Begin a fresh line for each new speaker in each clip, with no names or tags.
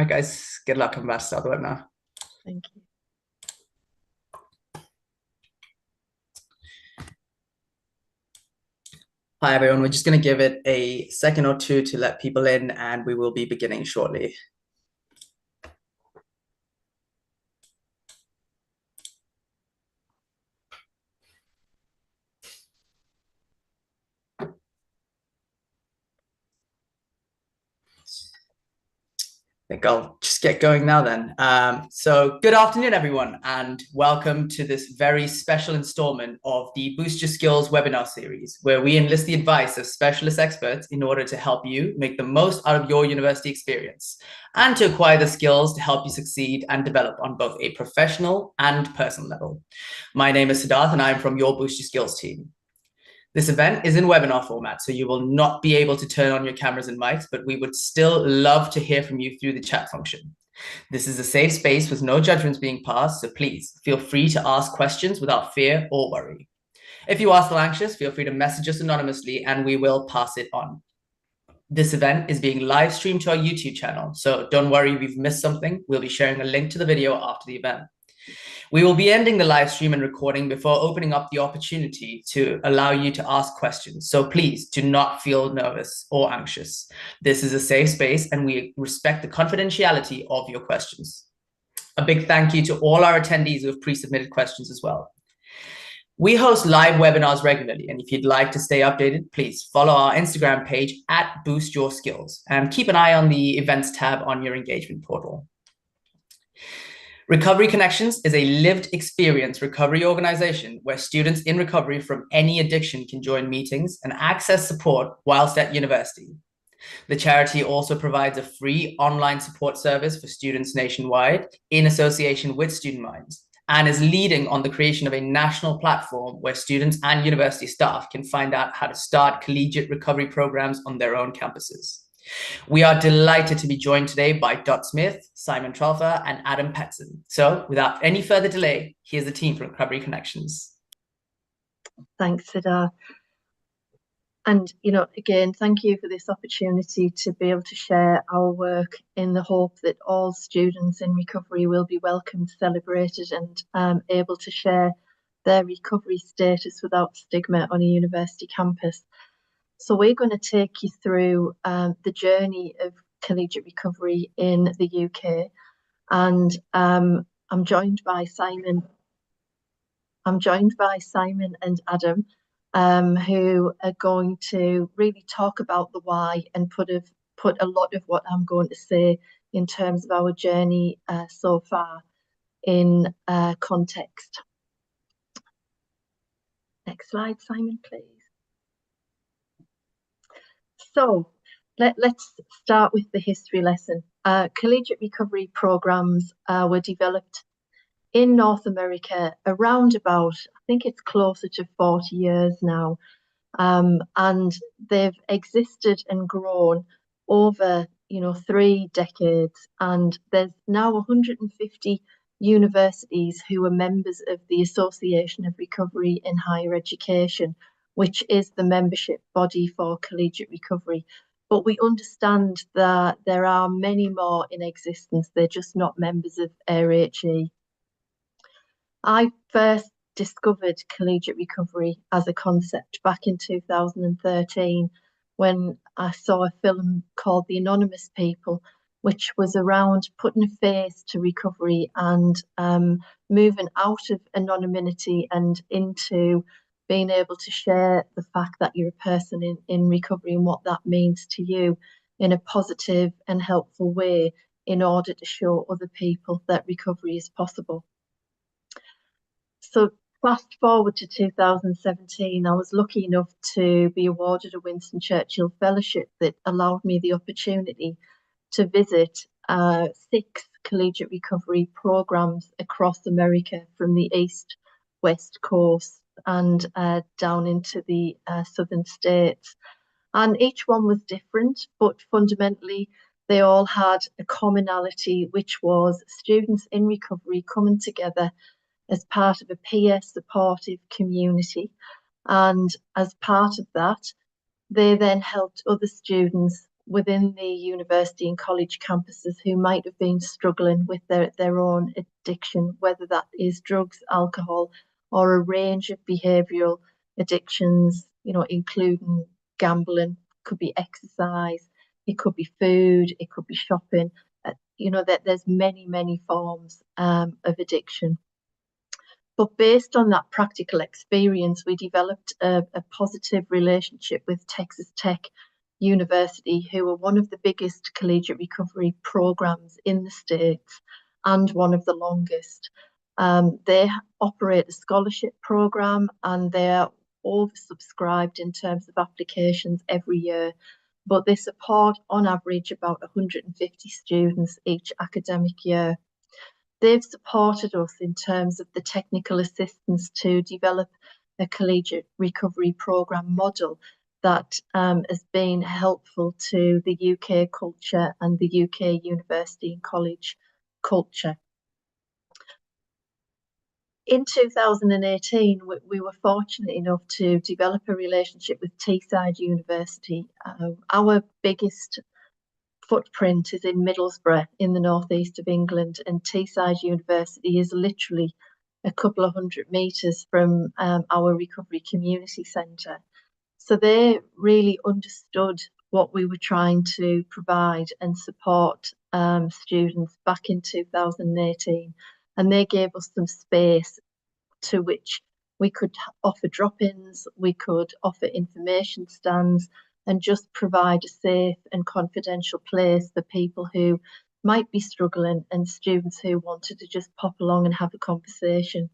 All right, guys, good luck. I'm about to start the webinar.
Thank you.
Hi, everyone. We're just going to give it a second or two to let people in, and we will be beginning shortly. I think I'll just get going now then. So good afternoon, everyone, and welcome to this very special installment of the Boost Your Skills webinar series, where we enlist the advice of specialist experts in order to help you make the most out of your university experience and to acquire the skills to help you succeed and develop on both a professional and personal level. My name is Siddharth, and I'm from your Boost Your Skills team. This event is in webinar format, so you will not be able to turn on your cameras and mics, but we would still love to hear from you through the chat function. This is a safe space with no judgments being passed, so please feel free to ask questions without fear or worry. If you are still anxious, feel free to message us anonymously and we will pass it on. This event is being live streamed to our YouTube channel, so don't worry if you've missed something. We'll be sharing a link to the video after the event. We will be ending the live stream and recording before opening up the opportunity to allow you to ask questions. So please do not feel nervous or anxious. This is a safe space and we respect the confidentiality of your questions. A big thank you to all our attendees who have pre-submitted questions as well. We host live webinars regularly, and if you'd like to stay updated, please follow our Instagram page at Boost Your Skills and keep an eye on the events tab on your engagement portal. Recovery Connections is a lived experience recovery organization where students in recovery from any addiction can join meetings and access support whilst at university. The charity also provides a free online support service for students nationwide in association with Student Minds and is leading on the creation of a national platform where students and university staff can find out how to start collegiate recovery programs on their own campuses. We are delighted to be joined today by Dot Smith, Simon Trolfer, and Adam Petson. So without any further delay, here's the team from Recovery Connections.
Thanks, Siddharth. And, again, thank you for this opportunity to be able to share our work in the hope that all students in recovery will be welcomed, celebrated, and able to share their recovery status without stigma on a university campus. So we're going to take you through the journey of collegiate recovery in the UK, and I'm joined by Simon. And Adam, who are going to really talk about the why and put a lot of what I'm going to say in terms of our journey so far in context. Next slide, Simon, please. So let's start with the history lesson. Collegiate recovery programs were developed in North America around about, I think it's closer to 40 years now. And they've existed and grown over, 3 decades. And there's now 150 universities who are members of the Association of Recovery in Higher Education, which is the membership body for collegiate recovery. But we understand that there are many more in existence. They're just not members of ARHE. I first discovered collegiate recovery as a concept back in 2013 when I saw a film called The Anonymous People, which was around putting a face to recovery and moving out of anonymity and into being able to share the fact that you're a person in recovery and what that means to you in a positive and helpful way in order to show other people that recovery is possible. So fast forward to 2017, I was lucky enough to be awarded a Winston Churchill Fellowship that allowed me the opportunity to visit 6 collegiate recovery programs across America from the East, West Coast and down into the southern states. And each one was different, but fundamentally they all had a commonality, which was students in recovery coming together as part of a peer supportive community. And as part of that, they then helped other students within the university and college campuses who might have been struggling with their own addiction, whether that is drugs, alcohol, or a range of behavioural addictions, including gambling, could be exercise, it could be food, it could be shopping. That there's many forms of addiction. But based on that practical experience, we developed a positive relationship with Texas Tech University, who are one of the biggest collegiate recovery programs in the States and one of the longest. They operate a scholarship program and they're oversubscribed in terms of applications every year, but they support on average about 150 students each academic year. They've supported us in terms of the technical assistance to develop a collegiate recovery programme model that has been helpful to the UK culture and the UK university and college culture. In 2018, we were fortunate enough to develop a relationship with Teesside University. Our biggest footprint is in Middlesbrough in the northeast of England, and Teesside University is literally a couple of 100 metres from our recovery community centre. So they really understood what we were trying to provide and support students back in 2018, and they gave us some space to which we could offer drop-ins, we could offer information stands, and just provide a safe and confidential place for people who might be struggling and students who wanted to just pop along and have a conversation.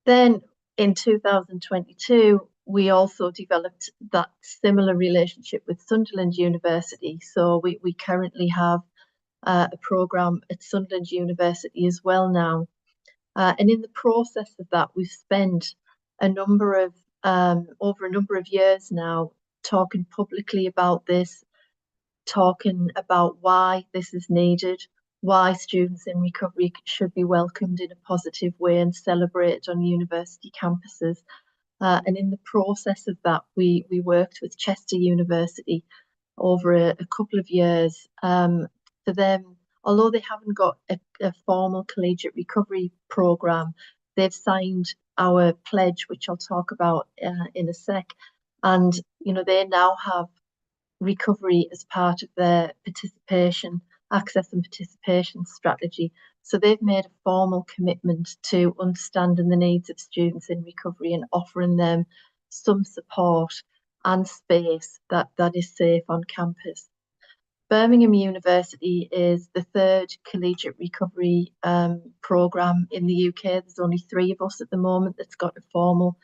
Then in 2022, we also developed that similar relationship with Sunderland University. So we currently have a programme at Sunderland University as well now. And in the process of that, we've spent over a number of years now talking publicly about this, talking about why this is needed, why students in recovery should be welcomed in a positive way and celebrated on university campuses. And in the process of that, we worked with Chester University over a couple of years. For them, although they haven't got a formal collegiate recovery programme, they've signed our pledge, which I'll talk about in a sec. And, they now have recovery as part of their access and participation strategy. So they've made a formal commitment to understanding the needs of students in recovery and offering them some support and space that is safe on campus. Birmingham University is the third collegiate recovery programme in the UK. There's only 3 of us at the moment that's got a formal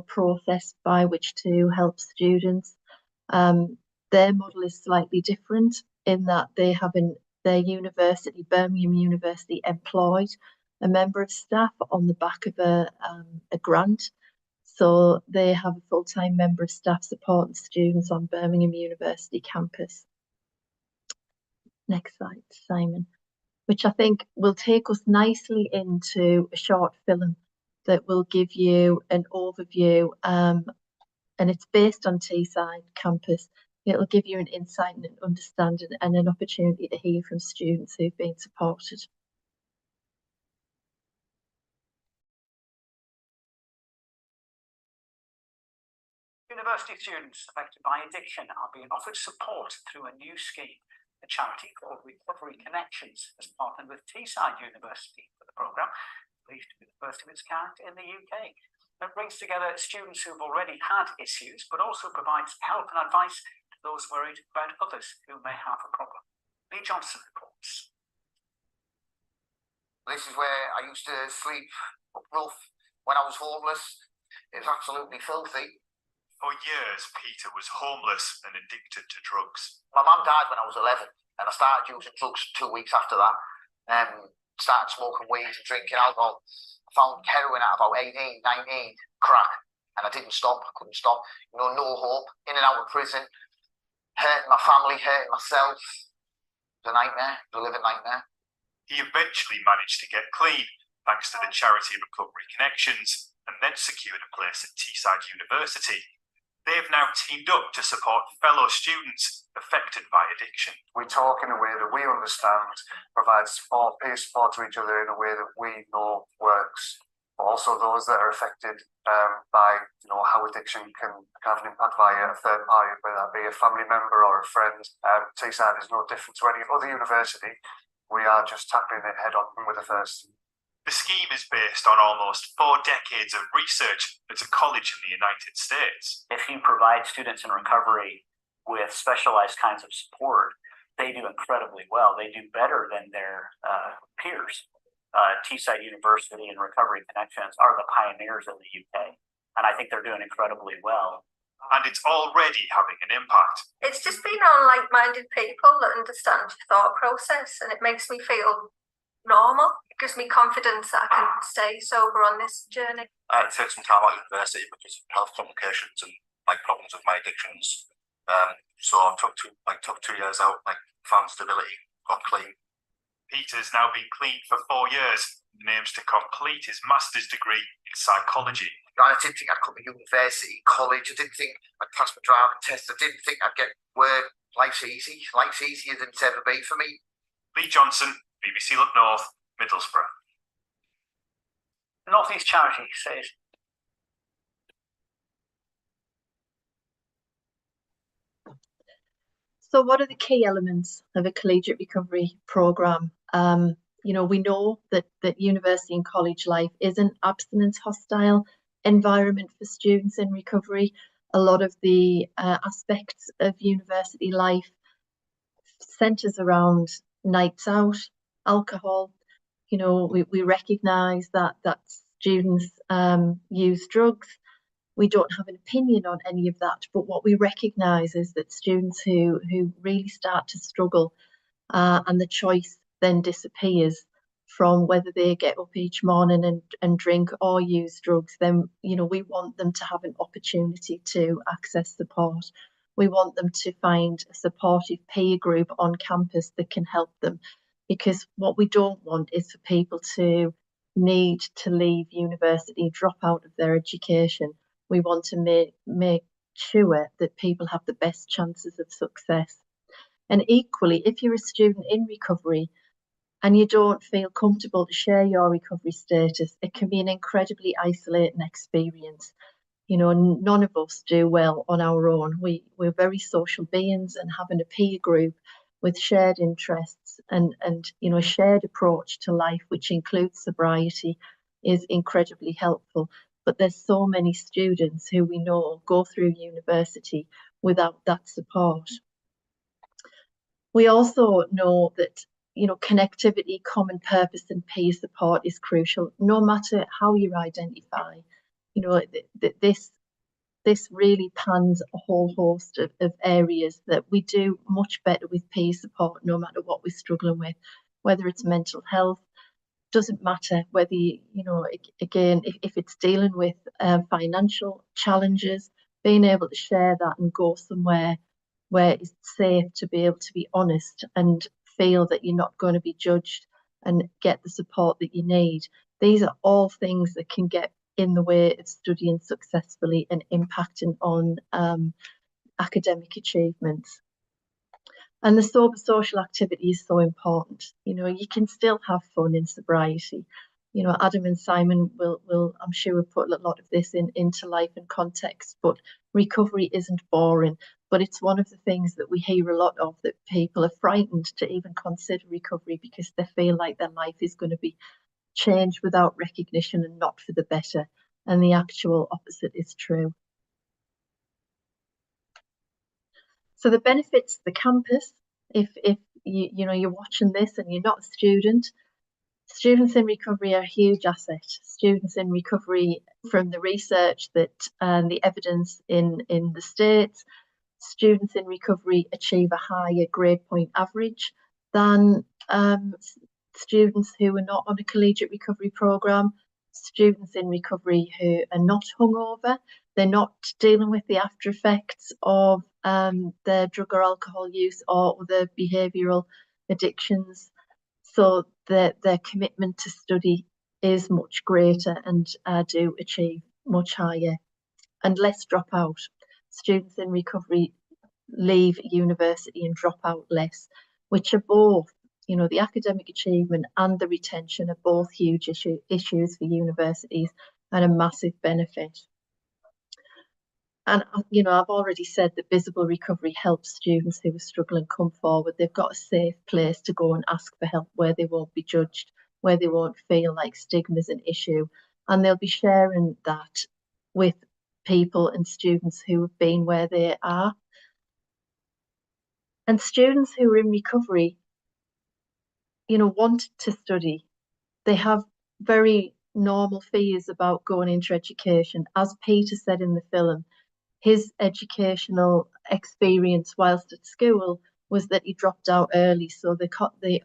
process by which to help students. Their model is slightly different in that they have in their university, Birmingham University, employed a member of staff on the back of a grant. So they have a full-time member of staff supporting students on Birmingham University campus. Next slide, Simon, which I think will take us nicely into a short film that will give you an overview, and it's based on Teesside campus. It'll give you an insight and an understanding and an opportunity to hear from students who've been supported.
University students affected by addiction are being offered support through a new scheme. A charity called Recovery Connections has partnered with Teesside University for the programme, believed to be the first of its kind in the UK. It brings together students who've already had issues, but also provides help and advice to those worried about others who may have a problem. Lee Johnson reports.
This is where I used to sleep up rough when I was homeless. It was absolutely filthy.
For years, Peter was homeless and addicted to drugs.
My mum died when I was 11, and I started using drugs 2 weeks after that. Started smoking weed and drinking alcohol. I found heroin at about 18, 19, crack, and I didn't stop. I couldn't stop. No hope. In and out of prison, hurting my family, hurting myself. It was a nightmare. It was a living nightmare.
He eventually managed to get clean, thanks to the charity Recovery Connections, and then secured a place at Teesside University. They've now teamed up to support fellow students affected by addiction.
We talk in a way that we understand, provide support, peer support to each other in a way that we know works. But also those that are affected by how addiction can have an impact via a third party, whether that be a family member or a friend. Teesside is no different to any other university. We are just tackling it head on with the first.
The scheme is based on almost 4 decades of research at a college in the United States.
If you provide students in recovery with specialized kinds of support, they do incredibly well. They do better than their peers. Teesside University and Recovery Connections are the pioneers in the UK, and I think they're doing incredibly well.
And it's already having an impact.
It's just being on like-minded people that understand your thought process, and it makes me feel normal. It gives me confidence that I can stay sober on this journey.
I took some time out of university because of health complications and problems with my addictions. So I took 2 years out, found stability, got clean.
Peter's now been clean for 4 years and aims to complete his master's degree in psychology.
I didn't think I'd come to university, college. I didn't think I'd pass my driving test. I didn't think I'd get work. Life's easy. Life's easier than it's ever been for me.
Lee Johnson, BBC Look North, Middlesbrough.
The North East Charity says,
so what are the key elements of a collegiate recovery programme? We know that university and college life is an abstinence hostile environment for students in recovery. A lot of the aspects of university life centres around nights out, alcohol. We recognise that students use drugs. We don't have an opinion on any of that, but what we recognise is that students who really start to struggle and the choice then disappears from whether they get up each morning and drink or use drugs, then we want them to have an opportunity to access support. We want them to find a supportive peer group on campus that can help them, because what we don't want is for people to need to leave university, drop out of their education. We want to make sure that people have the best chances of success. And equally, if you're a student in recovery and you don't feel comfortable to share your recovery status, it can be an incredibly isolating experience. None of us do well on our own. We're very social beings, and having a peer group with shared interests and a shared approach to life, which includes sobriety, is incredibly helpful. But there's so many students who we know go through university without that support. We also know that connectivity, common purpose and peer support is crucial, no matter how you identify. This really pans a whole host of areas that we do much better with peer support, no matter what we're struggling with, whether it's mental health. Doesn't matter whether again, if it's dealing with financial challenges, being able to share that and go somewhere where it's safe to be able to be honest and feel that you're not going to be judged and get the support that you need. These are all things that can get in the way of studying successfully and impacting on academic achievements. And the sober social activity is so important. You can still have fun in sobriety. Adam and Simon will I'm sure, put a lot of this into life and context, but recovery isn't boring. But it's one of the things that we hear a lot of, that people are frightened to even consider recovery because they feel like their life is going to be changed without recognition and not for the better. And the actual opposite is true. So the benefits of the campus, if you're watching this and you're not a student, students in recovery are a huge asset. Students in recovery, from the research and the evidence in the States, students in recovery achieve a higher grade point average than students who are not on a collegiate recovery programme. Students in recovery who are not hungover, they're not dealing with the after effects of their drug or alcohol use or other behavioural addictions. So their commitment to study is much greater and do achieve much higher and less dropout. students in recovery leave university and drop out less, which are both, you know, the academic achievement and the retention are both huge issues for universities and a massive benefit. And, you know, I've already said that visible recovery helps students who are struggling come forward. They've got a safe place to go and ask for help where they won't be judged, where they won't feel like stigma is an issue. And they'll be sharing that with people and students who have been where they are. And students who are in recovery, you know, want to study. They have very normal fears about going into education. As Peter said in the film, his educational experience whilst at school was that he dropped out early. So the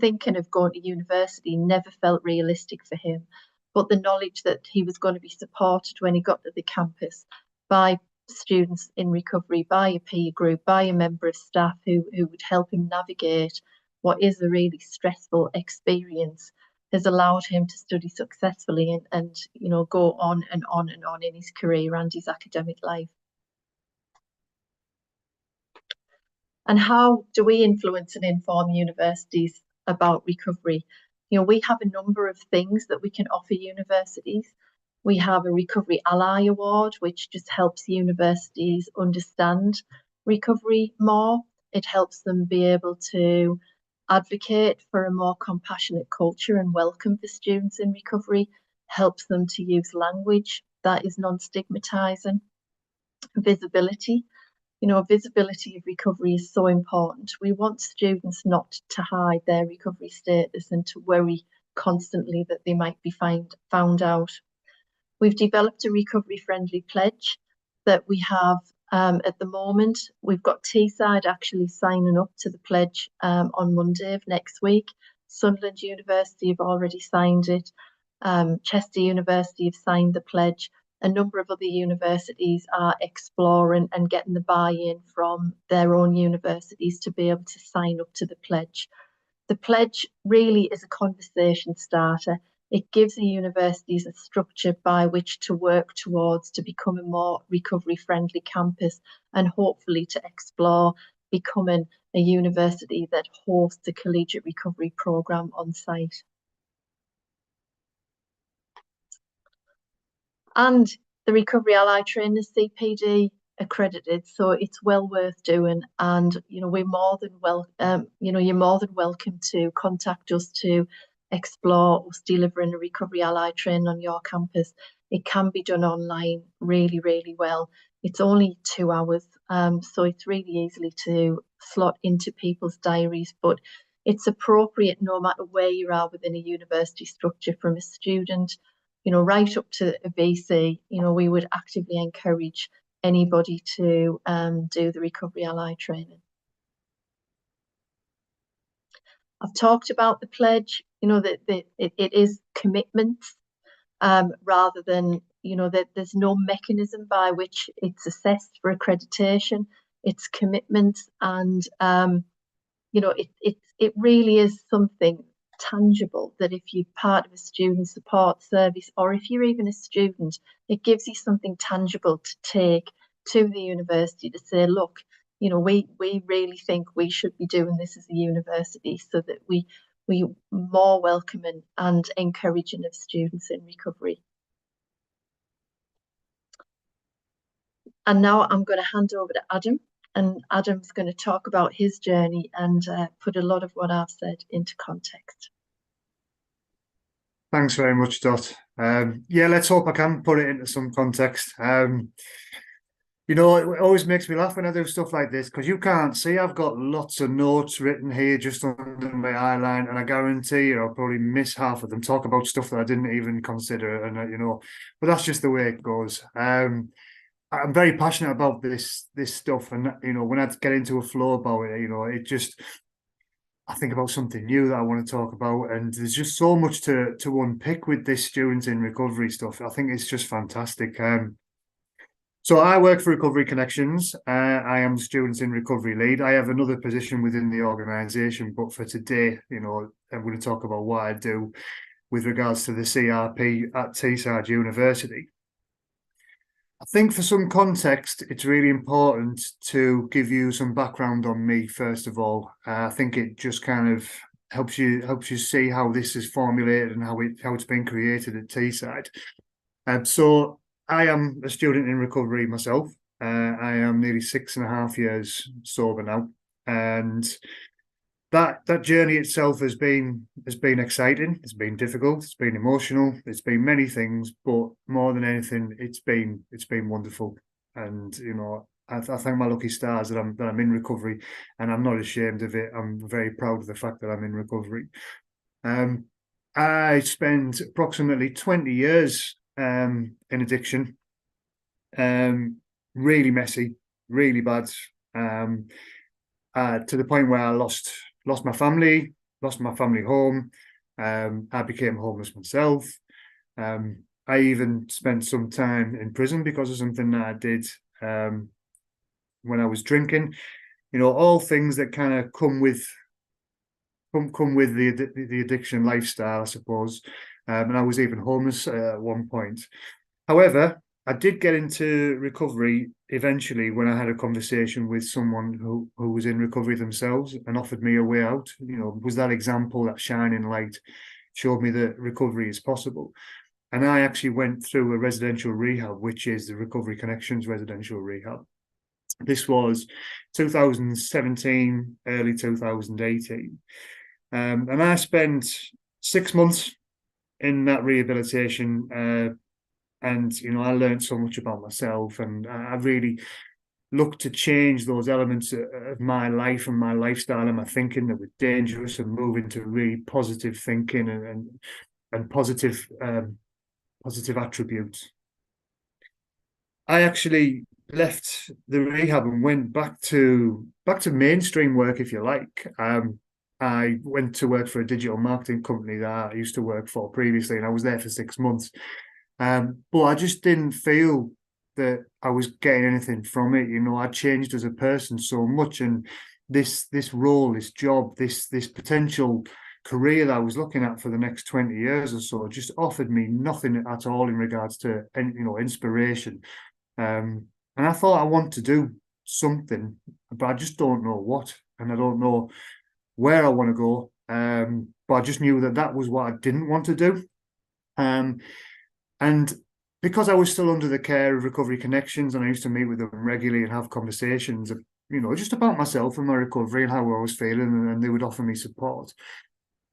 thinking of going to university never felt realistic for him. But the knowledge that he was going to be supported when he got to the campus by students in recovery, by a peer group, by a member of staff who would help him navigate what is a really stressful experience, has allowed him to study successfully and you know, go on and on and on in his career and his academic life. And how do we influence and inform universities about recovery? You know, we have a number of things that we can offer universities. We have a Recovery Ally Award, which just helps universities understand recovery more. It helps them be able to advocate for a more compassionate culture and welcome for students in recovery, helps them to use language that is non-stigmatizing. Visibility. You know, visibility of recovery is so important. We want students not to hide their recovery status and to worry constantly that they might be found out. We've developed a recovery-friendly pledge that we have at the moment. We've got Teesside actually signing up to the pledge on Monday of next week. Sunderland University have already signed it. Chester University have signed the pledge. A number of other universities are exploring and getting the buy-in from their own universities to be able to sign up to the pledge. The pledge really is a conversation starter. It gives the universities a structure by which to work towards to become a more recovery-friendly campus and hopefully to explore becoming a university that hosts a collegiate recovery programme on site. And the Recovery Ally training is CPD accredited, so it's well worth doing. And you know, we're more than you're more than welcome to contact us to explore us delivering a Recovery Ally training on your campus. It can be done online really, really well. It's only 2 hours, so it's really easily to slot into people's diaries, but it's appropriate no matter where you are within a university structure, from a student, you know, right up to a VC. You know, we would actively encourage anybody to do the Recovery Ally training. I've talked about the pledge, you know, that it is commitments rather than, you know, that there's no mechanism by which it's assessed for accreditation. It's commitments, and you know, it really is something tangible that if you're part of a student support service, or if you're even a student, it gives you something tangible to take to the university to say, look, you know, we really think we should be doing this as a university, so that we more welcoming and encouraging of students in recovery. And now I'm going to hand over to Adam, and Adam's going to talk about his journey and put a lot of what I've said into context.
Thanks very much, Dot. Yeah, let's hope I can put it into some context. You know, it always makes me laugh when I do stuff like this, because you can't see I've got lots of notes written here just under my eyeline, and I guarantee you I'll probably miss half of them, talk about stuff that I didn't even consider, and you know, but that's just the way it goes. I'm very passionate about this stuff, and you know, when I get into a flow about it, you know, it just, I think about something new that I want to talk about, and there's just so much to unpick with this students in recovery stuff. I think it's just fantastic. So I work for Recovery Connections. I am the Students in Recovery lead. I have another position within the organisation, but for today, you know, I'm going to talk about what I do with regards to the CRP at Teesside University. I think for some context, it's really important to give you some background on me, first of all. I think it just kind of helps you see how this is formulated and how it's been created at Teesside. So I am a student in recovery myself. I am nearly 6.5 years sober now, and that journey itself has been exciting. It's been difficult. It's been emotional. It's been many things, but more than anything, it's been wonderful. And you know, I thank my lucky stars that I'm in recovery, and I'm not ashamed of it. I'm very proud of the fact that I'm in recovery. I spent approximately 20 years in addiction. Really messy, really bad. To the point where I lost my family, lost my family home. I became homeless myself. I even spent some time in prison because of something that I did when I was drinking. You know, all things that kind of come with the addiction lifestyle, I suppose. And I was even homeless at one point. However, I did get into recovery eventually when I had a conversation with someone who was in recovery themselves and offered me a way out. You know, was that example, that shining light, showed me that recovery is possible. And I actually went through a residential rehab, which is the Recovery Connections residential rehab. This was 2017, early 2018. And I spent 6 months in that rehabilitation. And, you know, I learned so much about myself, and I really looked to change those elements of my life and my lifestyle and my thinking that were dangerous, and move into really positive thinking and positive attributes. I actually left the rehab and went back to mainstream work, if you like. I went to work for a digital marketing company that I used to work for previously, and I was there for 6 months. But I just didn't feel that I was getting anything from it. You know, I changed as a person so much, and this role, this job, this potential career that I was looking at for the next 20 years or so just offered me nothing at all in regards to, you know, inspiration. And I thought I want to do something, but I just don't know what, and I don't know where I want to go. But I just knew that was what I didn't want to do. And because I was still under the care of Recovery Connections, and I used to meet with them regularly and have conversations, you know, just about myself and my recovery and how I was feeling, and they would offer me support.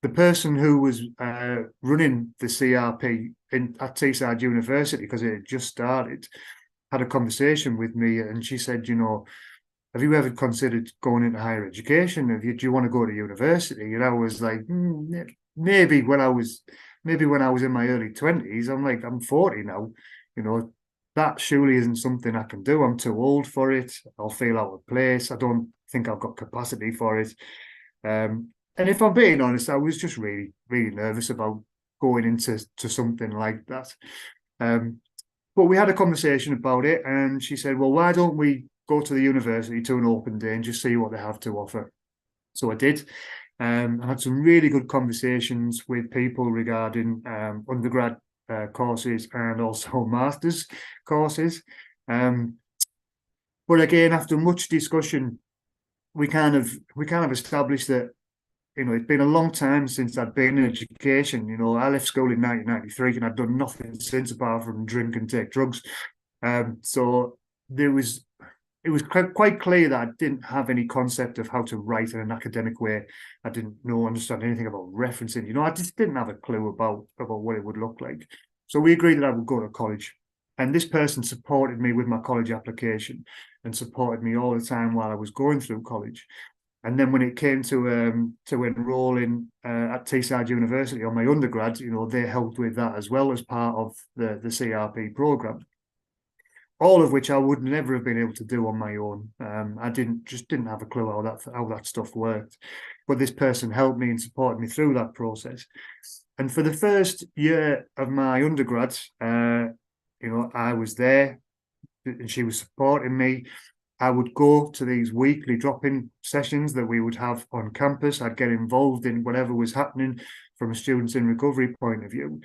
The person who was running the CRP at Teesside University, because it had just started, had a conversation with me, and she said, you know, have you ever considered going into higher education? Do you want to go to university? And I was like, maybe when I was in my early 20s. I'm like, I'm 40 now. You know, that surely isn't something I can do. I'm too old for it. I'll feel out of place. I don't think I've got capacity for it. And if I'm being honest, I was just really, really nervous about going into something like that. But we had a conversation about it, and she said, well, why don't we go to the university to an open day and just see what they have to offer? So I did. I had some really good conversations with people regarding undergrad courses and also master's courses. But again, after much discussion, we kind of established that, you know, it'd been a long time since I'd been in education. You know, I left school in 1993, and I'd done nothing since apart from drink and take drugs. So it was quite clear that I didn't have any concept of how to write in an academic way. I didn't understand anything about referencing. You know, I just didn't have a clue about what it would look like. So we agreed that I would go to college. And this person supported me with my college application and supported me all the time while I was going through college. And then when it came to enrolling at Teesside University on my undergrad, you know, they helped with that as well as part of the CRP program. All of which I would never have been able to do on my own. I didn't have a clue how that stuff worked. But this person helped me and supported me through that process. And for the first year of my undergrad, you know, I was there and she was supporting me. I would go to these weekly drop-in sessions that we would have on campus. I'd get involved in whatever was happening from a students in recovery point of view.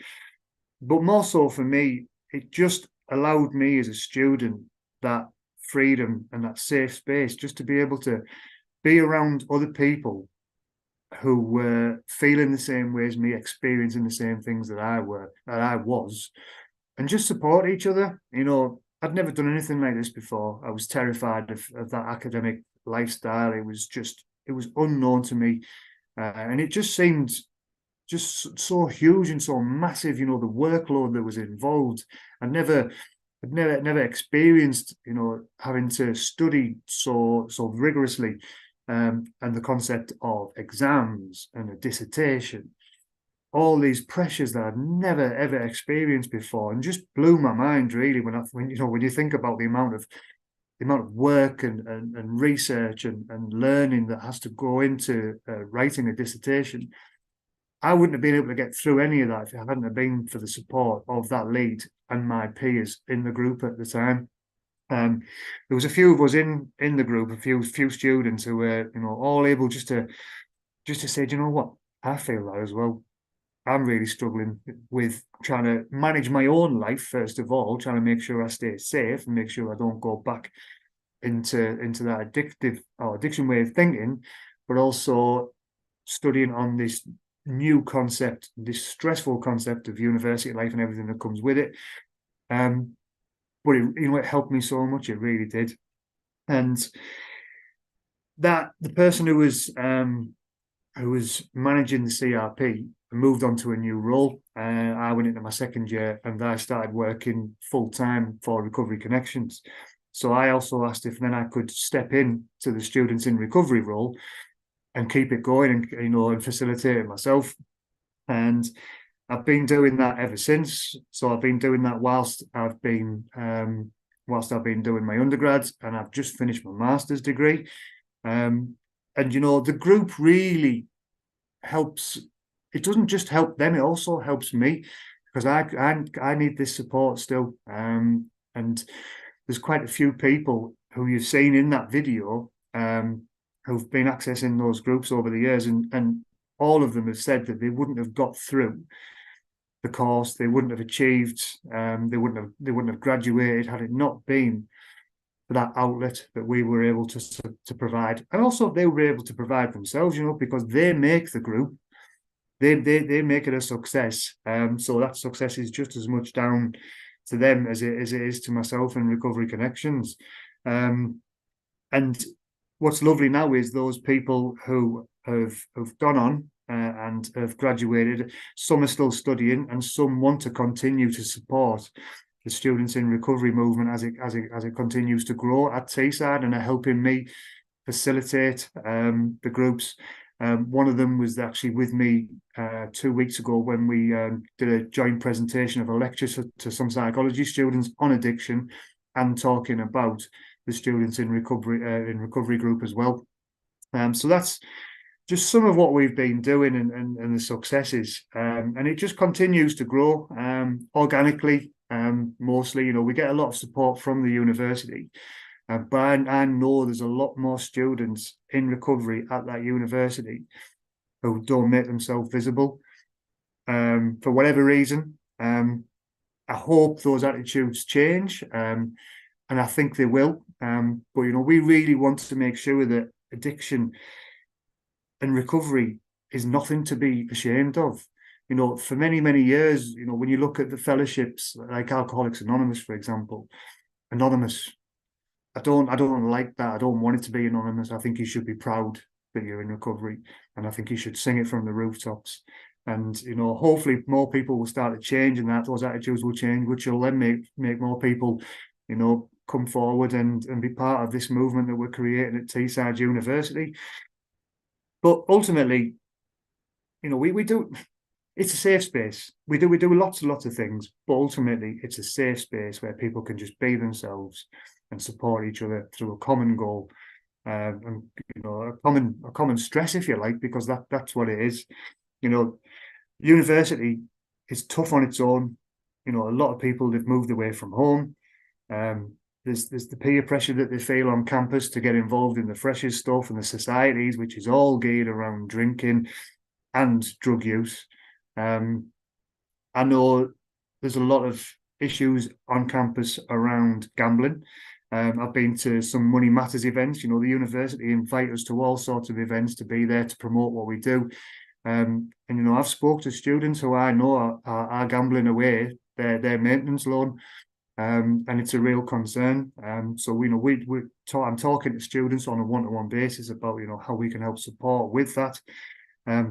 But more so for me, it just
allowed me as a student that freedom and that safe space just to be able to be around other people who were feeling the same way as me, experiencing the same things that I was, and just support each other. You know, I'd never done anything like this before. I was terrified of that academic lifestyle. It was unknown to me, and it just seemed just so huge and so massive. You know, the workload that was involved. I'd never experienced, you know, having to study so rigorously, and the concept of exams and a dissertation, all these pressures that I'd never ever experienced before, and just blew my mind really when you think about the amount of work and research and learning that has to go into writing a dissertation. I wouldn't have been able to get through any of that if it hadn't have been for the support of that lead and my peers in the group at the time. There was a few of us in the group, a few students who were, you know, all able just to say, you know what, I feel that as well. I'm really struggling with trying to manage my own life, first of all, trying to make sure I stay safe and make sure I don't go back into that addiction way of thinking, but also studying on this new concept, this stressful concept of university life and everything that comes with it. But it helped me so much. It really did. And that the person who was managing the CRP moved on to a new role. I went into my second year and I started working full time for Recovery Connections. So I also asked if then I could step in to the students in recovery role and keep it going and, you know, and facilitate it myself. And I've been doing that ever since. So I've been doing that whilst I've been doing my undergrads, and I've just finished my master's degree. And you know, the group really helps. It doesn't just help them; it also helps me, because I need this support still. And there's quite a few people who you've seen in that video who've been accessing those groups over the years, and all of them have said that they wouldn't have got through the course, they wouldn't have achieved, they wouldn't have graduated had it not been for that outlet that we were able to provide. And also they were able to provide themselves, you know, because they make the group, they make it a success. So that success is just as much down to them as it is to myself and Recovery Connections. And what's lovely now is those people who have gone on and have graduated, some are still studying, and some want to continue to support the students in recovery movement as it continues to grow at Teesside, and are helping me facilitate the groups. One of them was actually with me 2 weeks ago when we did a joint presentation of a lecture to some psychology students on addiction, and talking about the students in recovery group as well. So that's just some of what we've been doing and the successes, and it just continues to grow organically. Mostly, you know, we get a lot of support from the university, but I know there's a lot more students in recovery at that university who don't make themselves visible for whatever reason. I hope those attitudes change, and I think they will. But you know, we really want to make sure that addiction and recovery is nothing to be ashamed of. You know, for many, many years, you know, when you look at the fellowships like Alcoholics Anonymous, for example, anonymous, I don't like that. I don't want it to be anonymous. I think you should be proud that you're in recovery, and I think you should sing it from the rooftops. And, you know, hopefully more people will start to change, and that those attitudes will change, which will then make more people, you know, come forward and be part of this movement that we're creating at Teesside University. But ultimately, you know, we do, it's a safe space. We do lots and lots of things, but ultimately it's a safe space where people can just be themselves and support each other through a common goal, and, you know, a common stress, if you like, because that's what it is. You know, university is tough on its own. You know, a lot of people have moved away from home. There's the peer pressure that they feel on campus to get involved in the freshers stuff and the societies, which is all geared around drinking and drug use. I know there's a lot of issues on campus around gambling. I've been to some Money Matters events. You know, the university invite us to all sorts of events to be there to promote what we do. And, you know, I've spoke to students who I know are gambling away their maintenance loan. And it's a real concern. So, you know, I'm talking to students on a one-to-one basis about, you know, how we can help support with that.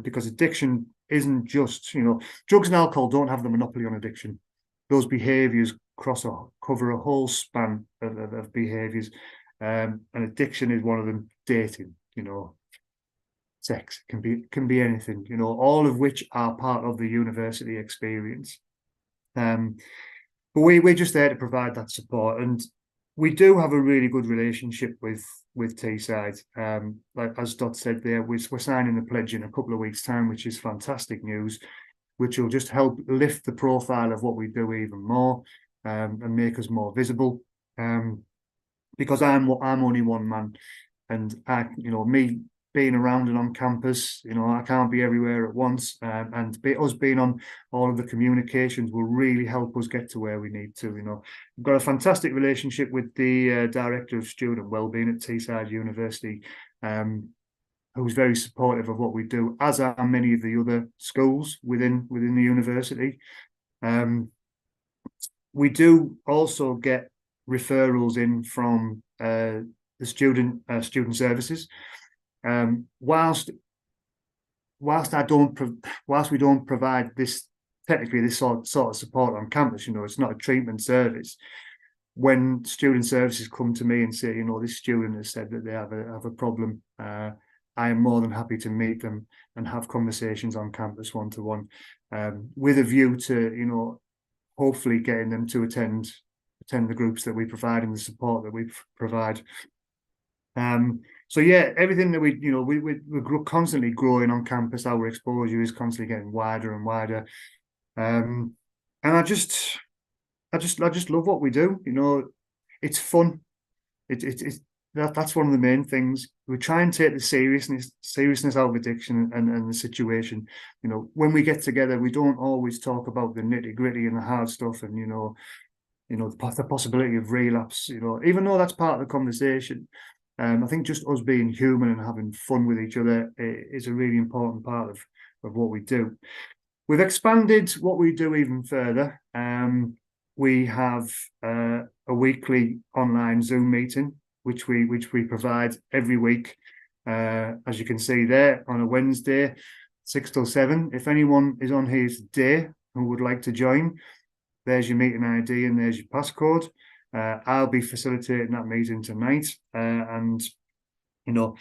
Because addiction isn't just, you know, drugs and alcohol don't have the monopoly on addiction. Those behaviours cover a whole span of behaviours. And addiction is one of them. Dating, you know, sex, can be anything, you know, all of which are part of the university experience. But we're just there to provide that support, and we do have a really good relationship with Teesside. Like as Dot said there, we're signing the pledge in a couple of weeks' time, which is fantastic news, which will just help lift the profile of what we do even more, and make us more visible. Because I'm only one man, and me being around and on campus, you know, I can't be everywhere at once, and us being on all of the communications will really help us get to where we need to. You know, we've got a fantastic relationship with the Director of Student Wellbeing at Teesside University, who's very supportive of what we do, as are many of the other schools within the university. We do also get referrals in from the student services. Whilst we don't provide this sort of support on campus, you know, it's not a treatment service. When student services come to me and say, you know, this student has said that they have a problem, I am more than happy to meet them and have conversations on campus one-to-one, with a view to, you know, hopefully getting them to attend the groups that we provide and the support that we provide. So yeah, everything that we're constantly growing on campus. Our exposure is constantly getting wider and wider, and I just love what we do. You know, it's fun. That's one of the main things. We try and take the seriousness out of addiction and the situation. You know, when we get together, we don't always talk about the nitty-gritty and the hard stuff, and you know the possibility of relapse. You know, even though that's part of the conversation. I think just us being human and having fun with each other is a really important part of what we do. We've expanded what we do even further. We have a weekly online Zoom meeting, which we provide every week, as you can see there, on a Wednesday, 6 till 7. If anyone is on here today who would like to join, there's your meeting ID and there's your passcode. I'll be facilitating that meeting tonight, and you know,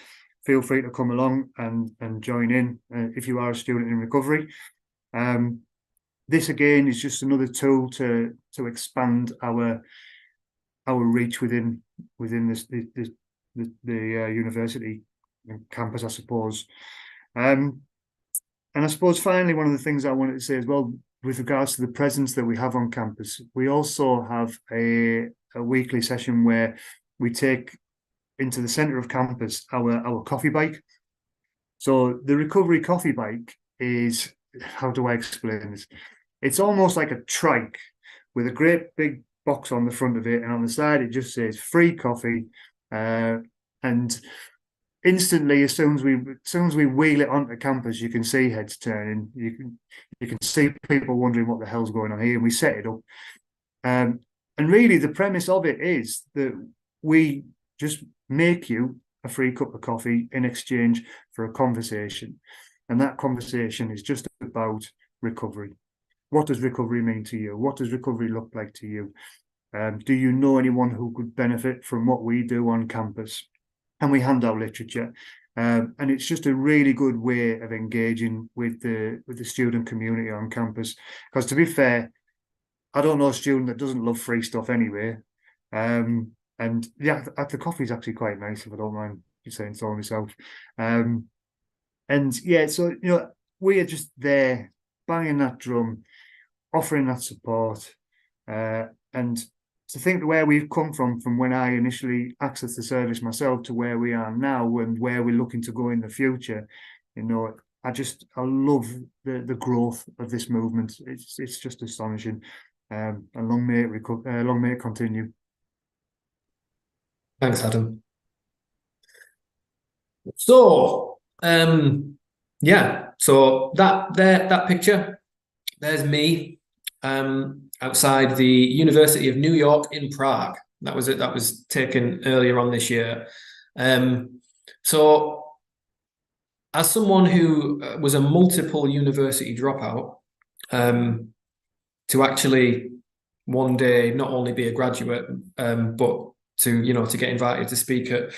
feel free to come along and join in if you are a student in recovery. This again is just another tool to expand our reach within the university campus, I suppose. And I suppose finally, one of the things I wanted to say as well, with regards to the presence that we have on campus, we also have a weekly session where we take into the centre of campus our coffee bike. So the recovery coffee bike is, how do I explain this? It's almost like a trike with a great big box on the front of it, and on the side it just says free coffee. And instantly, as soon as we wheel it onto campus, you can see heads turning. You can see people wondering what the hell's going on here, and we set it up. And really, the premise of it is that we just make you a free cup of coffee in exchange for a conversation, and that conversation is just about recovery. What does recovery mean to you? What does recovery look like to you? Do you know anyone who could benefit from what we do on campus? And we hand out literature, and it's just a really good way of engaging with the student community on campus. Because to be fair, I don't know a student that doesn't love free stuff anyway. And yeah, the coffee's actually quite nice, if I don't mind saying so myself. And yeah, so you know, we are just there banging that drum, offering that support, and to think where we've come from when I initially accessed the service myself to where we are now and where we're looking to go in the future, you know, I love the growth of this movement. It's just astonishing. and long may it continue.
Thanks, Adam. So, yeah, so that picture, there's me outside the University of New York in Prague. That was it. That was taken earlier on this year. So, as someone who was a multiple university dropout, to actually one day not only be a graduate, but to get invited to speak at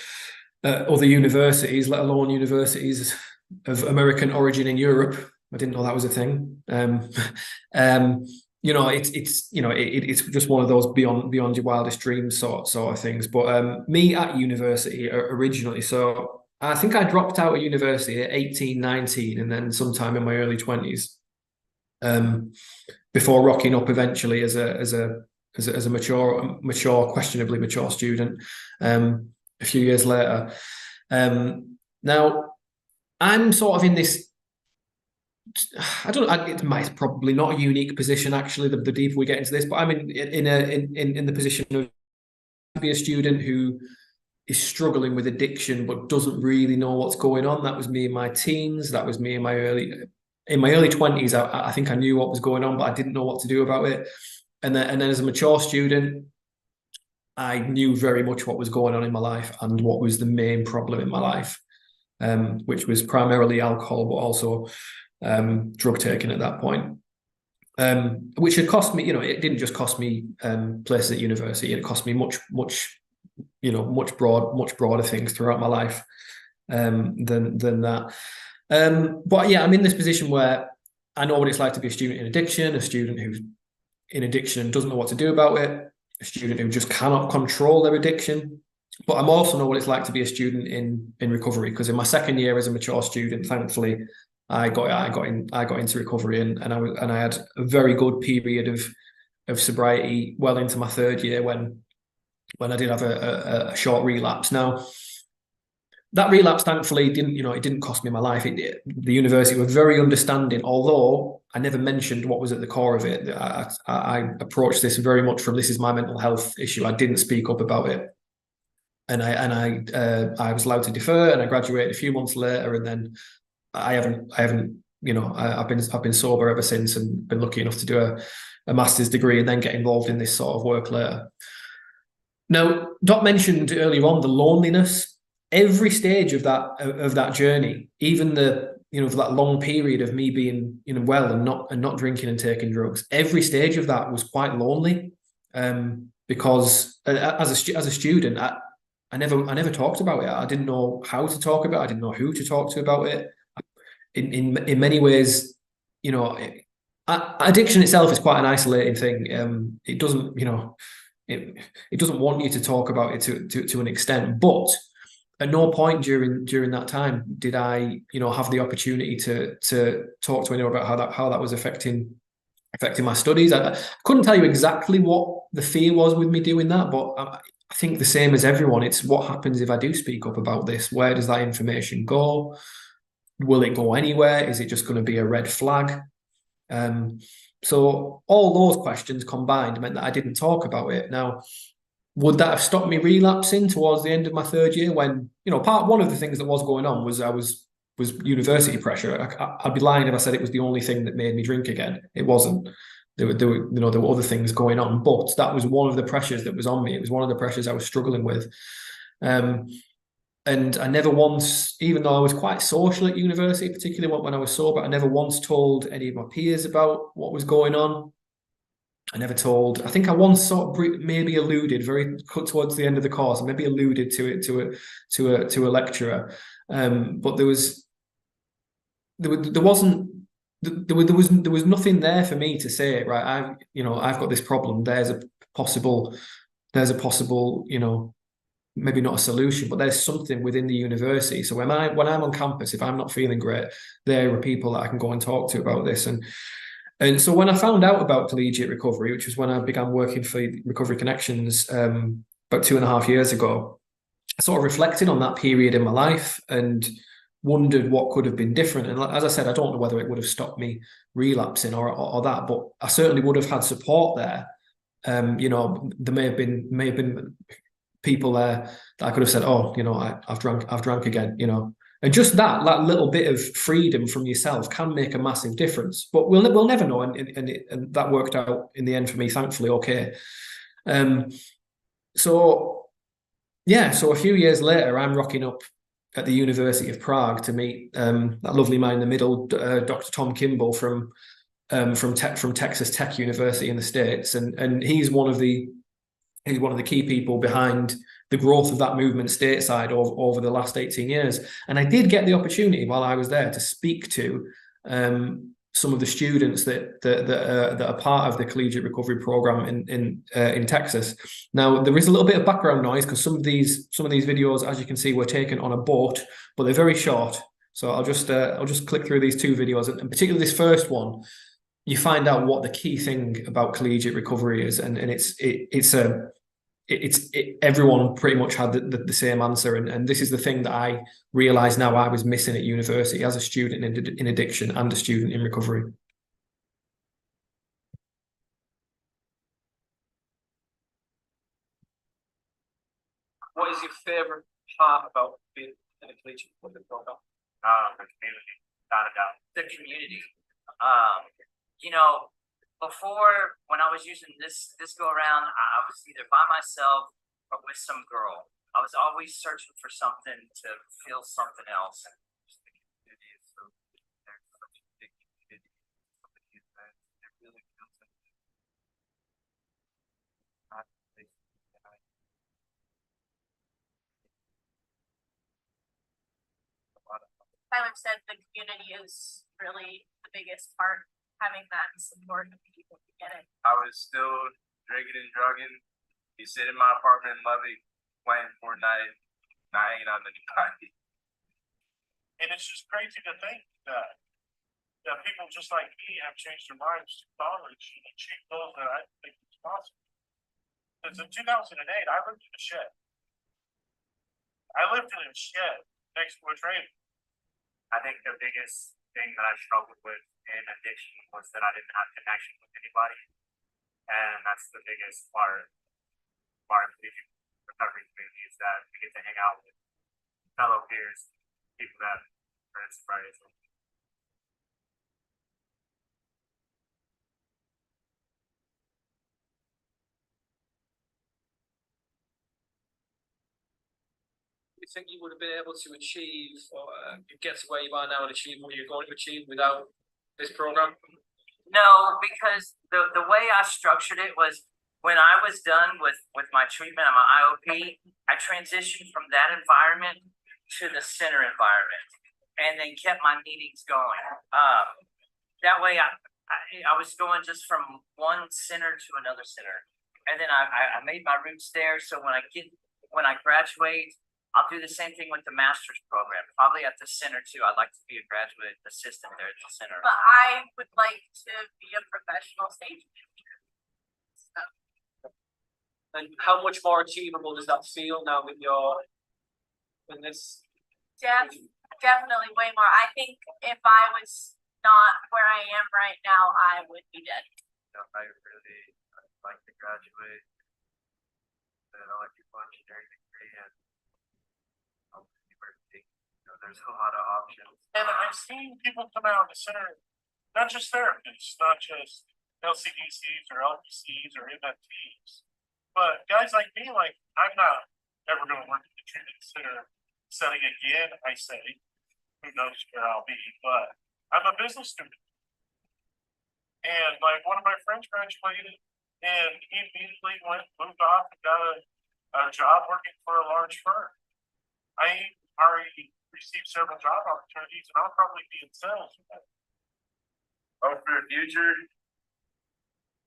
other universities, let alone universities of American origin in Europe. I didn't know that was a thing. It's just one of those beyond your wildest dreams sort of things. But me at university originally, so I think I dropped out of university at 18, 19, and then sometime in my early 20s, before rocking up eventually as a mature, questionably mature student, a few years later. Now, I'm sort of in this, it's probably not a unique position, actually, the deeper we get into this, but I'm in the position of be a student who is struggling with addiction but doesn't really know what's going on. That was me in my teens. That was me in my early 20s. I think I knew what was going on, but I didn't know what to do about it. And then as a mature student, I knew very much what was going on in my life and what was the main problem in my life, which was primarily alcohol, but also drug taking at that point, which had cost me. It didn't just cost me places at university. It cost me much broader things throughout my life than that. But yeah, I'm in this position where I know what it's like to be a student in addiction, a student who's in addiction and doesn't know what to do about it, a student who just cannot control their addiction. But I also know what it's like to be a student in recovery, because in my second year as a mature student, thankfully, I got into recovery, and I had a very good period of sobriety well into my third year when I did have a short relapse. Now, that relapse, thankfully, didn't cost me my life. The university were very understanding, although I never mentioned what was at the core of it. I approached this very much from, this is my mental health issue. I didn't speak up about it, and I was allowed to defer, and I graduated a few months later, and then I've been sober ever since, and been lucky enough to do a master's degree and then get involved in this sort of work later. Now, Doc mentioned earlier on the loneliness. Every stage of that journey, even for that long period of me being well and not drinking and taking drugs, every stage of that was quite lonely, because as a student, I never talked about it. I didn't know how to talk about it. I didn't know who to talk to about it. In many ways, addiction itself is quite an isolating thing. It doesn't it doesn't want you to talk about it to an extent, but at no point during that time did I, have the opportunity to talk to anyone about how that was affecting my studies. I couldn't tell you exactly what the fear was with me doing that, but I think the same as everyone, it's what happens if I do speak up about this. Where does that information go? Will it go anywhere? Is it just going to be a red flag? So all those questions combined meant that I didn't talk about it. Now, would that have stopped me relapsing towards the end of my third year when, part one of the things that was going on was was university pressure. I'd be lying if I said it was the only thing that made me drink again. It wasn't. There were other things going on, but that was one of the pressures that was on me. It was one of the pressures I was struggling with. And I never once, even though I was quite social at university, particularly when I was sober, I never once told any of my peers about what was going on. I never told. I think I once sort of maybe alluded very towards the end of the course, and maybe alluded to it to a lecturer, but there was nothing there for me to say. Right, I've got this problem. There's a possible, maybe not a solution, but there's something within the university. So when I'm on campus, if I'm not feeling great, there are people that I can go and talk to about this. And so when I found out about Collegiate Recovery, which was when I began working for Recovery Connections about 2.5 years ago, I sort of reflected on that period in my life and wondered what could have been different. And as I said, I don't know whether it would have stopped me relapsing or that, but I certainly would have had support there. You know, there may have been people there that I could have said, "Oh, you know, I've drank again," you know. And just that little bit of freedom from yourself can make a massive difference. But we'll never know, and that worked out in the end for me, thankfully. Okay. So yeah, so a few years later, I'm rocking up at the University of Prague to meet that lovely man in the middle, Dr. Tom Kimball from Texas Tech University in the States, and he's one of the key people behind the growth of that movement stateside over the last 18 years. And I did get the opportunity while I was there to speak to some of the students that are part of the Collegiate Recovery Program in Texas. Now, there is a little bit of background noise because some of these videos, as you can see, were taken on a boat, but they're very short. So I'll just click through these two videos, and particularly this first one. You find out what the key thing about collegiate recovery is, and everyone pretty much had the same answer, and this is the thing that I realized now I was missing at university as a student in addiction and a student in recovery.
What is your favorite part about being in a collegiate recovery program?
The community, without a doubt.
The community.
You know, before, when I was using this go around, I was either by myself or with some girl. I was always searching for something to feel something else. And just the community is so, there's such a big community. It really feels like
Tyler said the community is really the biggest part, having that support of people to get it.
I was still drinking and drugging. You sit in my apartment in Lubbock, playing Fortnite, not hanging out with anybody.
And it's just crazy to think that people just like me have changed their minds to college and achieve goals that I think is possible. Because in 2008, I lived in a shed. Next to a trailer.
I think the biggest thing that I struggled with in addiction was that I didn't have connection with anybody. And that's the biggest part of the recovery community, is that we get to hang out with fellow peers, people that are in sobriety.
You think you would have been able to achieve or get to where you are now and achieve what you're going to achieve without this program?
No, because the way I structured it was, when I was done with my treatment and my IOP, I transitioned from that environment to the center environment, and then kept my meetings going. That way, I was going just from one center to another center, and then I made my roots there. So when I graduate, I'll do the same thing with the master's program, probably at the center too. I'd like to be a graduate assistant there at the center.
But I would like to be a professional stage manager. So.
And how much more achievable does that feel now with your in this?
Definitely way more. I think if I was not where I am right now, I would be dead.
I really like to graduate. And I like to do engineering degree and university. There's a lot of options.
And I've seen people come out of the center, not just therapists, not just LCDCs or LPCs or MFTs, but guys like me. Like, I'm not ever going to work in the treatment center setting again, I say. Who knows where I'll be, but I'm a business student. And like, one of my friends graduated and he immediately moved off and got a job working for a large firm. I already received several job opportunities, and I'll probably be in sales.
For the future,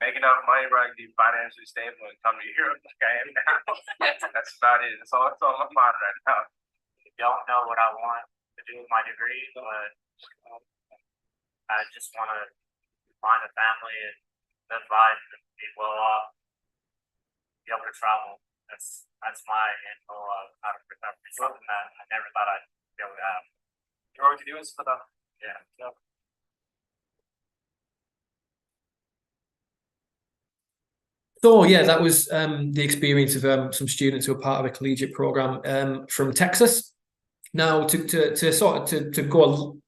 make enough money where I can be financially stable and come to Europe like I am now. That's about it. That's all my mind right now.
I don't know what I want to do with my degree, but I just want to find a family and live life and be well off, be able to travel. That's my end goal out of recovery. Something that I never thought I'd be able to have.
You're already doing some of that. Yeah.
So yeah, that was the experience of some students who are part of a collegiate program from Texas. Now to go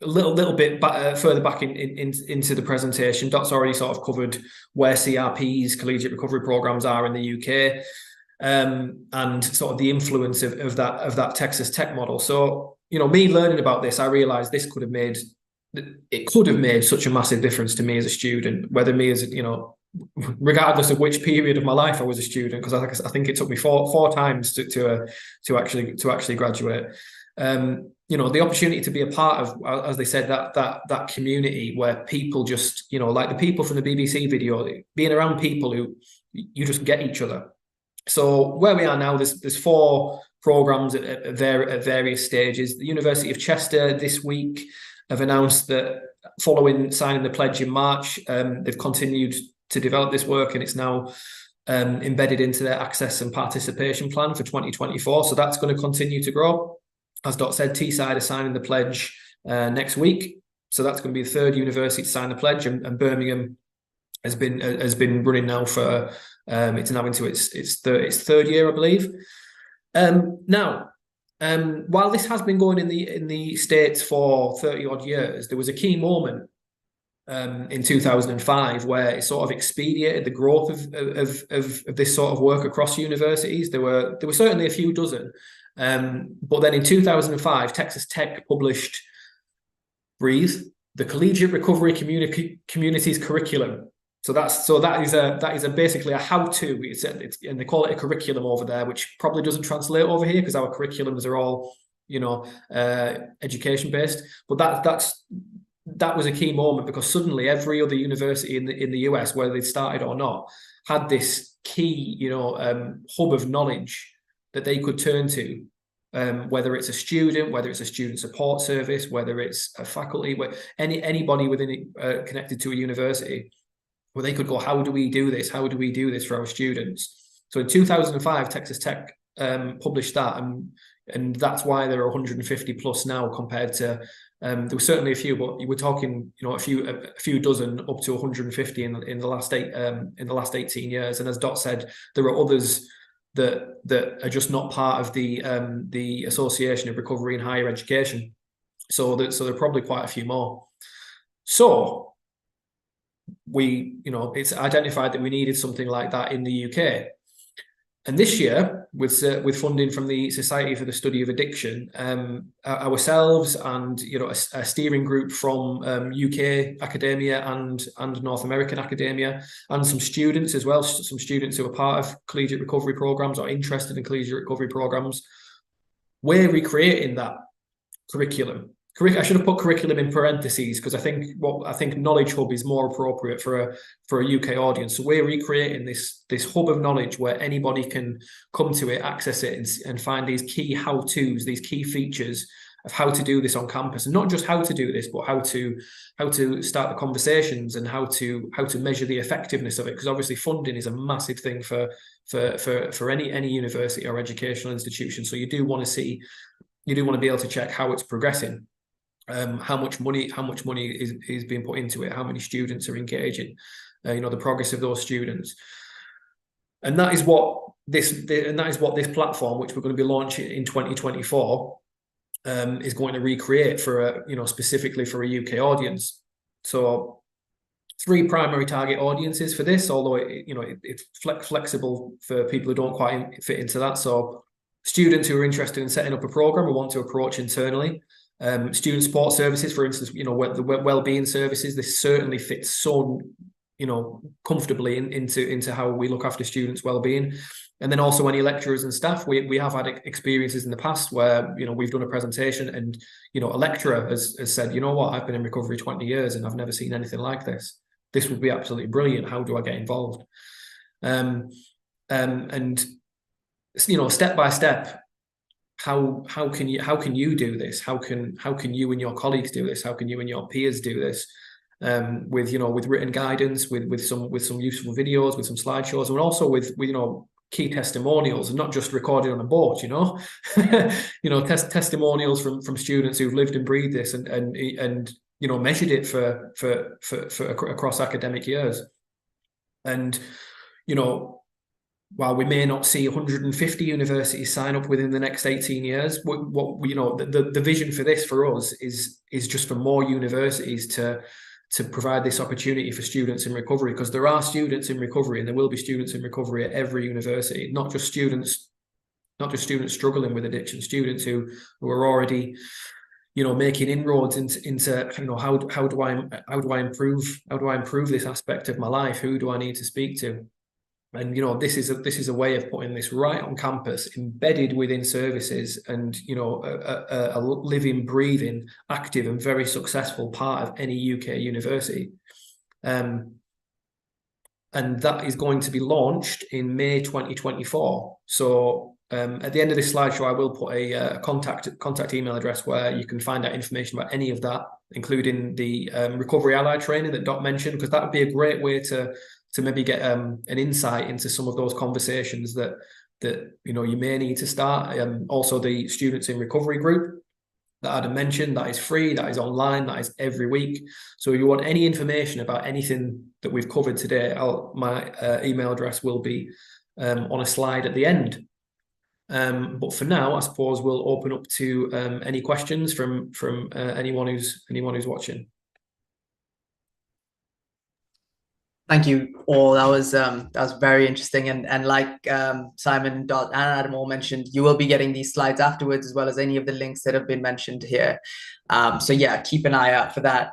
a little bit further back into the presentation, Dot's already sort of covered where CRPs, collegiate recovery programs, are in the UK, and sort of the influence of that Texas Tech model. So me learning about this, I realised it could have made such a massive difference to me as a student, whether me as regardless of which period of my life I was a student, because I think it took me four times to actually graduate. The opportunity to be a part of, as they said, that community where people just, like the people from the BBC video, being around people who you just get each other. So where we are now, there's 4 programs at various stages. The University of Chester this week have announced that following signing the pledge in March, they've continued to develop this work, and it's now embedded into their access and participation plan for 2024. So that's going to continue to grow. As Dot said, Teesside are signing the pledge next week. So that's going to be the 3rd university to sign the pledge, and Birmingham has been running now for it's now into its 3rd year, I believe. Now, while this has been going in the States for 30 odd years, there was a key moment in 2005 where it sort of expedited the growth of this sort of work across universities. There were certainly a few dozen, but then in 2005, Texas Tech published the Collegiate Recovery Communities Curriculum. So that is basically a how-to. And they call it a curriculum over there, which probably doesn't translate over here because our curriculums are all education based. But that was a key moment, because suddenly every other university in the US, whether they started or not, had this key hub of knowledge that they could turn to, whether it's a student, whether it's a student support service, whether it's a faculty, anybody within it connected to a university, where they could go, how do we do this? How do we do this for our students? So in 2005, Texas Tech published that, and that's why there are 150 plus now compared to there were certainly a few, but we're talking a few dozen up to 150 in the last 18 years. And as Dot said, there are others that are just not part of the Association of Recovery in Higher Education. So there are probably quite a few more. So it's identified that we needed something like that in the UK. And this year, with funding from the Society for the Study of Addiction, ourselves and a steering group from UK academia and North American academia, and some students as well, some students who are part of collegiate recovery programs or interested in collegiate recovery programs, we're recreating that curriculum. I should have put curriculum in parentheses, because I think Knowledge Hub is more appropriate for a UK audience. So we're recreating this hub of knowledge where anybody can come to it, access it, and find these key how-tos, these key features of how to do this on campus, and not just how to do this, but how to start the conversations and how to measure the effectiveness of it. Because obviously funding is a massive thing for any university or educational institution. So you do want to be able to check how it's progressing. How much money is being put into it, how many students are engaging, the progress of those students, and that is what this platform, which we're going to be launching in 2024, is going to recreate for specifically for a UK audience. So 3 primary target audiences for this, although it's flexible for people who don't quite fit into that. So students who are interested in setting up a program or want to approach internally. Student support services, for instance, the well-being services. This certainly fits so comfortably into how we look after students' well-being. And then also any lecturers and staff. We have had experiences in the past where we've done a presentation and a lecturer has said, what, I've been in recovery 20 years and I've never seen anything like this. This would be absolutely brilliant. How do I get involved? And step by step, how can you do this? How can you and your colleagues do this? How can you and your peers do this? With written guidance, with some useful videos, with some slideshows, and also with key testimonials and not just recorded on a board, you know. Testimonials from students who've lived and breathed this and you know, measured it for across academic years. And, you know, while we may not see 150 universities sign up within the next 18 years, what you know, the vision for this for us is just for more universities to provide this opportunity for students in recovery, because there are students in recovery and there will be students in recovery at every university, not just students struggling with addiction, students who are already, you know, making inroads into you know, how do I improve this aspect of my life? Who do I need to speak to? And, you know, this is a way of putting this right on campus, embedded within services, and, you know, a living, breathing, active and very successful part of any UK university. And that is going to be launched in May 2024. So at the end of this slideshow, I will put a contact email address where you can find out information about any of that, including the recovery ally training that Dot mentioned, because that would be a great way to maybe get an insight into some of those conversations that you know, you may need to start. Also, the Students in Recovery group that Adam mentioned, that is free, that is online, that is every week. So if you want any information about anything that we've covered today, my email address will be on a slide at the end. But for now, I suppose we'll open up to any questions from anyone who's watching.
Thank you all. That was very interesting, and like Simon, Dot, and Adam all mentioned, you will be getting these slides afterwards, as well as any of the links that have been mentioned here. So yeah, keep an eye out for that.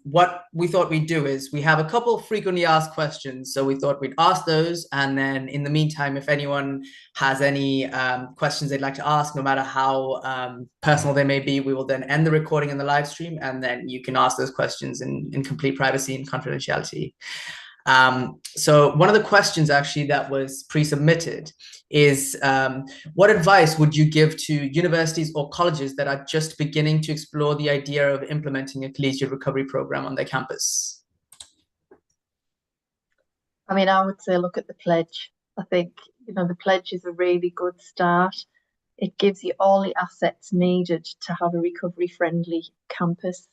What we thought we'd do is we have a couple of frequently asked questions, so we thought we'd ask those, and then in the meantime, if anyone has any questions they'd like to ask, no matter how personal they may be, we will then end the recording and the live stream, and then you can ask those questions in complete privacy and confidentiality. So one of the questions actually that was pre-submitted is, what advice would you give to universities or colleges that are just beginning to explore the idea of implementing a collegiate recovery program on their campus?
I mean, I would say look at the pledge. I think, you know, the pledge is a really good start. It gives you all the assets needed to have a recovery-friendly campus.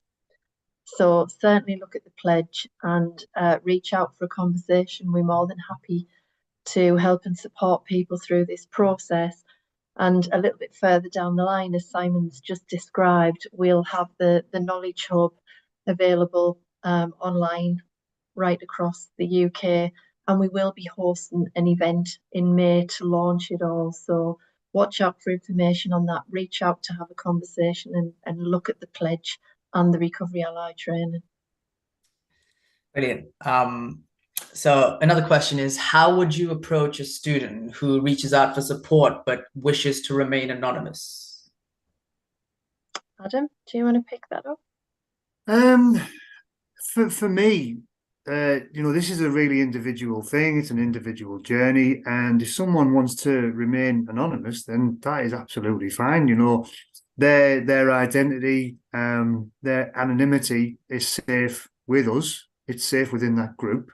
So certainly look at the pledge and reach out for a conversation. We're more than happy to help and support people through this process. And a little bit further down the line, as Simon's just described, we'll have the Knowledge Hub available online right across the UK. And we will be hosting an event in May to launch it all. So watch out for information on that. Reach out to have a conversation and look at the pledge and the Recovery Ally training.
Brilliant. So another question is, how would you approach a student who reaches out for support but wishes to remain anonymous?
Adam, do you want to pick that up?
For me, you know, this is a really individual thing. It's an individual journey, and if someone wants to remain anonymous, then that is absolutely fine. You know, their identity, their anonymity is safe with us. It's safe within that group.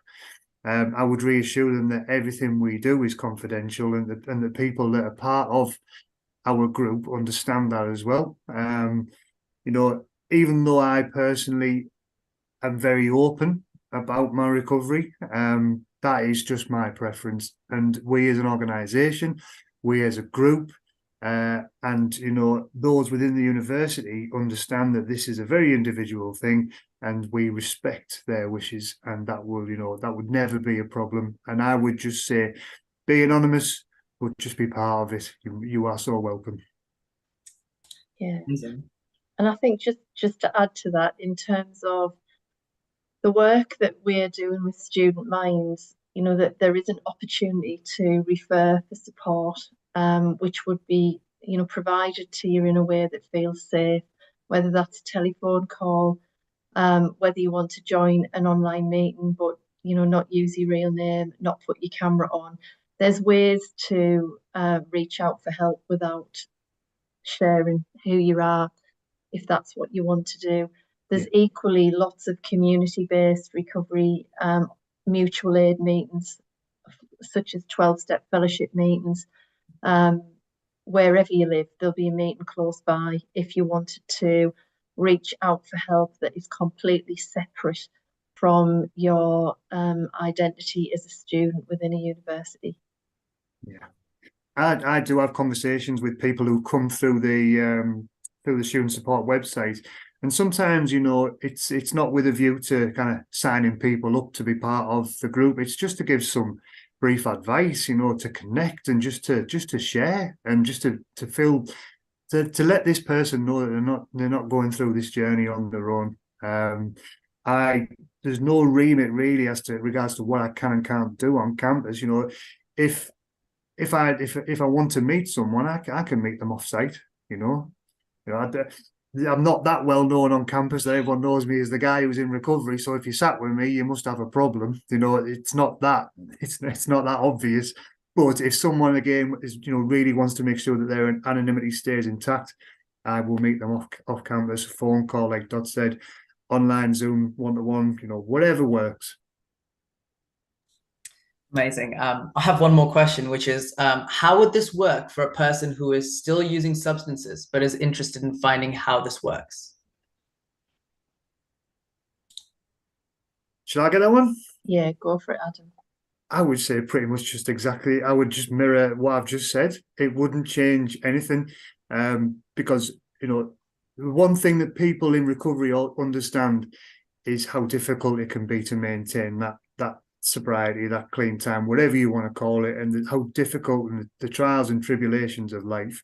I would reassure them that everything we do is confidential, and the people that are part of our group understand that as well. You know, even though I personally am very open about my recovery, that is just my preference. And we as an organisation, we as a group, and, you know, those within the university understand that this is a very individual thing, and we respect their wishes, and that will, you know, that would never be a problem. And I would just say, be anonymous, but just be part of it. You are so welcome.
Yeah. And I think just to add to that, in terms of the work that we're doing with Student Minds, you know, that there is an opportunity to refer for support, which would be, you know, provided to you in a way that feels safe, whether that's a telephone call, whether you want to join an online meeting, but, you know, not use your real name, not put your camera on. There's ways to reach out for help without sharing who you are, if that's what you want to do. There's equally lots of community-based recovery mutual aid meetings such as 12-step fellowship meetings. Wherever you live, there'll be a meeting close by if you wanted to reach out for help that is completely separate from your identity as a student within a university.
Yeah, I do have conversations with people who come through the student support website, and sometimes, you know, it's not with a view to kind of signing people up to be part of the group. It's just to give some brief advice, you know, to connect and just to share and just to feel to let this person know that they're not going through this journey on their own. There's no remit really as to regards to what I can and can't do on campus. You know, if I want to meet someone, I can meet them off site. You know, I'm not that well known on campus that everyone knows me as the guy who's in recovery. So if you sat with me, you must have a problem. You know, it's not that obvious. But if someone again is, you know, really wants to make sure that their anonymity stays intact, I will meet them off campus, phone call, like Dot said, online, Zoom, one-to-one, you know, whatever works.
Amazing. I have one more question, which is, how would this work for a person who is still using substances but is interested in finding how this works?
Should I get that one?
Yeah, go for it, Adam.
I would say pretty much just exactly. I would just mirror what I've just said. It wouldn't change anything, because, you know, one thing that people in recovery all understand is how difficult it can be to maintain that sobriety, that clean time, whatever you want to call it, and how difficult and the trials and tribulations of life,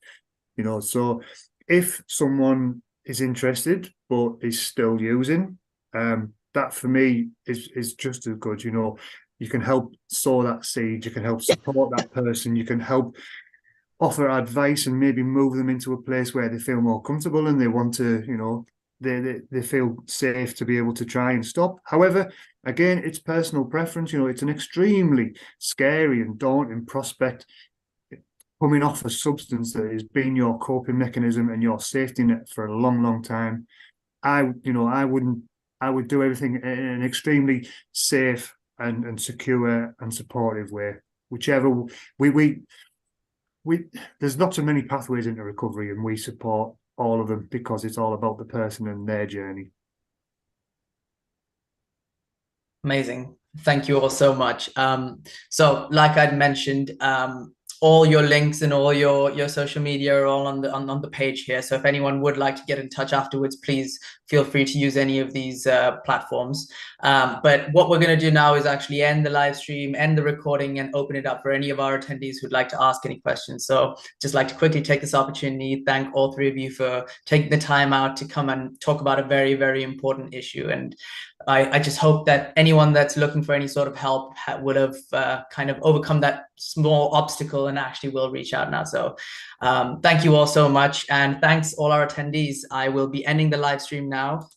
you know. So if someone is interested but is still using, that for me is just as good. You know, you can help sow that seed, you can help support that person, you can help offer advice and maybe move them into a place where they feel more comfortable and they want to, you know, they feel safe to be able to try and stop. However, again, it's personal preference. You know, it's an extremely scary and daunting prospect, coming off a substance that has been your coping mechanism and your safety net for a long, long time. I would do everything in an extremely safe and secure and supportive way. Whichever we there's not so many pathways into recovery, and we support all of them because it's all about the person and their journey.
Amazing. Thank you all so much. So like I'd mentioned, all your links and all your social media are all on the page here. So if anyone would like to get in touch afterwards, please feel free to use any of these platforms. But what we're going to do now is actually end the live stream, end the recording, and open it up for any of our attendees who'd like to ask any questions. So just like to quickly take this opportunity, thank all three of you for taking the time out to come and talk about a very, very important issue. And I just hope that anyone that's looking for any sort of help would have kind of overcome that small obstacle and actually will reach out now. So thank you all so much. And thanks all our attendees. I will be ending the live stream now.